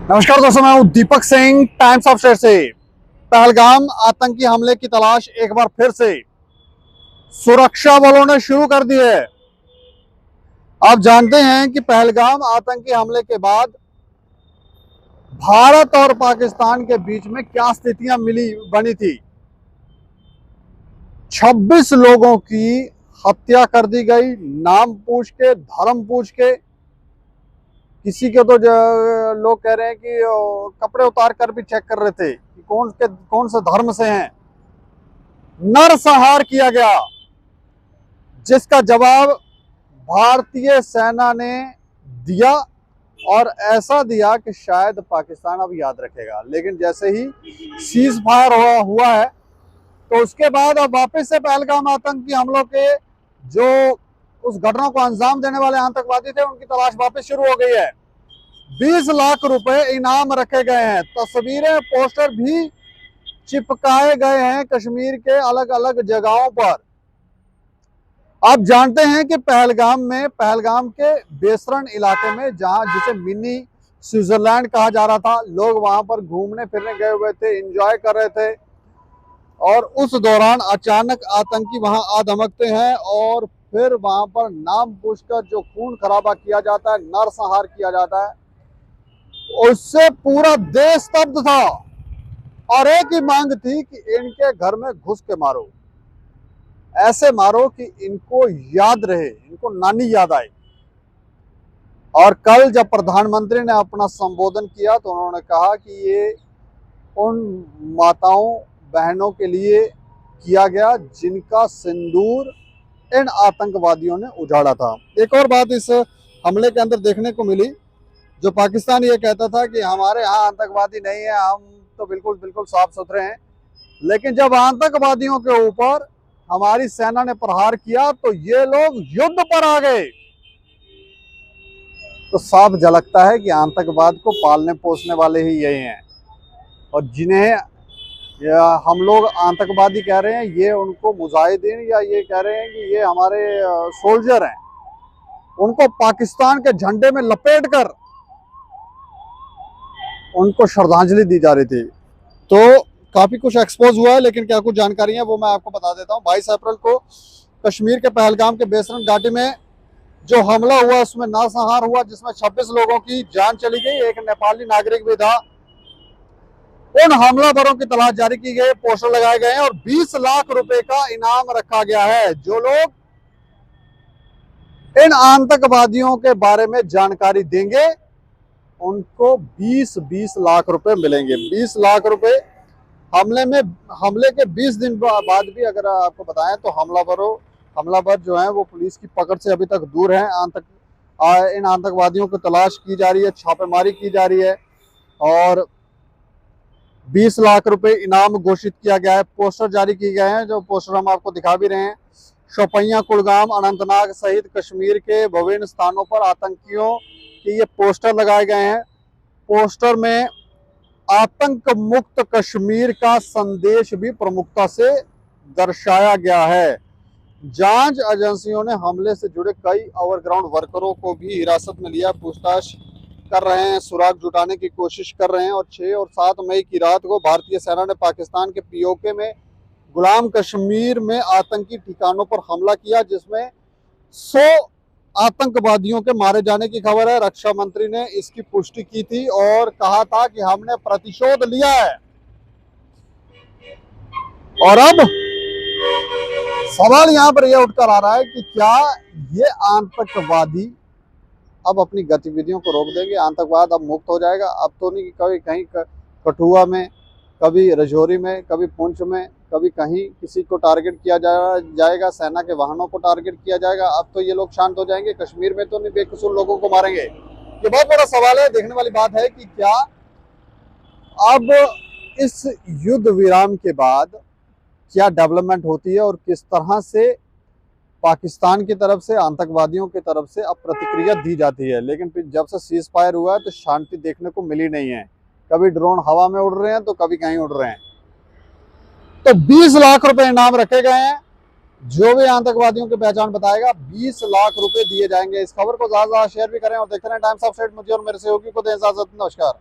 नमस्कार दोस्तों, मैं हूं Deepak Singh times of state से। पहलगाम आतंकी हमले की तलाश एक बार फिर से सुरक्षा बलों ने शुरू कर दी है। आप जानते हैं कि पहलगाम आतंकी हमले के बाद भारत और पाकिस्तान के बीच में क्या स्थितियां बनी थी। 26 लोगों की हत्या कर दी गई, नाम पूछ के, धर्म पूछ के। किसी के तो लोग कह रहे हैं कि कपड़े उतार कर भी चेक कर रहे थे कि कौन से धर्म से हैं। नरसंहार किया गया, जिसका जवाब भारतीय सेना ने दिया, और ऐसा दिया कि शायद पाकिस्तान अब याद रखेगा। लेकिन जैसे ही सीज फायर हुआ है, तो उसके बाद अब वापस से पहलगाम आतंकी हमलों के जो उस घटना को अंजाम देने वाले आतंकवादी थे, उनकी तलाश वापस शुरू हो गई है। 20 लाख रुपए इनाम रखे गए हैं। तस्वीरें, पोस्टर भी चिपकाए गए हैं कश्मीर के अलग अलग जगहों पर। आप जानते हैं कि पहलगाम के बेसरण इलाके में, जहां जिसे मिनी स्विट्जरलैंड कहा जा रहा था, लोग वहां पर घूमने फिरने गए हुए थे, एंजॉय कर रहे थे, और उस दौरान अचानक आतंकी वहां आ धमकते हैं और फिर वहां पर नाम पूछकर जो खून खराबा किया जाता है, नरसंहार किया जाता है, उससे पूरा देश स्तब्ध था। और एक ही मांग थी कि इनके घर में घुस के मारो, ऐसे मारो कि इनको याद रहे, इनको नानी याद आए। और कल जब प्रधानमंत्री ने अपना संबोधन किया, तो उन्होंने कहा कि ये उन माताओं बहनों के लिए किया गया जिनका सिंदूर इन आतंकवादियों ने उजाड़ा था। एक और बात इस हमले के अंदर देखने को मिली, जो पाकिस्तान ये कहता था कि हमारे यहाँ आतंकवादी नहीं है, हम तो बिल्कुल बिल्कुल साफ सुथरे हैं। लेकिन जब आतंकवादियों के ऊपर हमारी सेना ने प्रहार किया, तो ये लोग युद्ध पर आ गए। तो साफ झलकता है कि आतंकवाद को पालने पोसने वाले ही यही हैं, और जिन्हें हम लोग आतंकवादी कह रहे हैं, ये उनको मुजाहिदीन, या ये कह रहे हैं कि ये हमारे सोल्जर हैं, उनको पाकिस्तान के झंडे में लपेट कर उनको श्रद्धांजलि दी जा रही थी। तो काफी कुछ एक्सपोज हुआ है, लेकिन क्या कुछ जानकारी है वो मैं आपको बता देता हूँ। 22 अप्रैल को कश्मीर के पहलगाम के बेसरण घाटी में जो हमला हुआ, उसमें नरसंहार हुआ, जिसमें 26 लोगों की जान चली गई, एक नेपाली नागरिक भी था। उन हमलावरों की तलाश जारी की गई, पोस्टर लगाए गए हैं, और 20 लाख रुपए का इनाम रखा गया है। जो लोग इन आतंकवादियों के बारे में जानकारी देंगे, उनको 20-20 लाख रुपए मिलेंगे। 20 लाख रुपए हमले के 20 दिन बाद भी अगर आपको बताएं, तो हमलावर जो हैं वो पुलिस की पकड़ से अभी तक दूर हैं। इन आतंकवादियों को तलाश की जा रही है, छापेमारी की जा रही है, और 20 लाख रुपए इनाम घोषित किया गया है। पोस्टर जारी किए गए हैं, जो पोस्टर हम आपको दिखा भी रहे हैं। शोपियां, कुलगाम, अनंतनाग सहित कश्मीर के विभिन्न स्थानों पर आतंकियों के ये पोस्टर लगाए गए हैं। पोस्टर में आतंक मुक्त कश्मीर का संदेश भी प्रमुखता से दर्शाया गया है। जांच एजेंसियों ने हमले से जुड़े कई ओवरग्राउंड वर्करों को भी हिरासत में लिया, पूछताछ कर रहे हैं, सुराग जुटाने की कोशिश कर रहे हैं। और 6 और 7 मई की रात को भारतीय सेना ने पाकिस्तान के पीओके में गुलाम कश्मीर में आतंकी ठिकानों पर हमला किया, जिसमें 100 आतंकवादियों के मारे जाने की खबर है। रक्षा मंत्री ने इसकी पुष्टि की थी और कहा था कि हमने प्रतिशोध लिया है। और अब सवाल यहां पर यह उठकर आ रहा है कि क्या ये आतंकवादी अब अपनी गतिविधियों को रोक देंगे, आतंकवाद अब मुक्त हो जाएगा? अब तो नहीं कि कभी कहीं कठुआ में, कभी रजौरी में, कभी पुंछ में, कभी कहीं किसी को टारगेट किया जाएगा, सेना के वाहनों को टारगेट किया जाएगा। अब तो ये लोग शांत हो जाएंगे, कश्मीर में तो नहीं बेकसूर लोगों को मारेंगे? ये बहुत बड़ा सवाल है। देखने वाली बात है कि क्या अब इस युद्ध विराम के बाद क्या डेवलपमेंट होती है, और किस तरह से पाकिस्तान की तरफ से, आतंकवादियों की तरफ से अब प्रतिक्रिया दी जाती है। लेकिन फिर जब से सीज फायर हुआ है, तो शांति देखने को मिली नहीं है। कभी ड्रोन हवा में उड़ रहे हैं, तो कभी कहीं उड़ रहे हैं। तो 20 लाख रुपए इनाम रखे गए हैं। जो भी आतंकवादियों की पहचान बताएगा, 20 लाख रुपए दिए जाएंगे। इस खबर को ज्यादा शेयर भी करें, और देखते रहें टाइम्स ऑफ स्टेट। मुझे और मेरे सहयोगी को दें इजाजत। नमस्कार।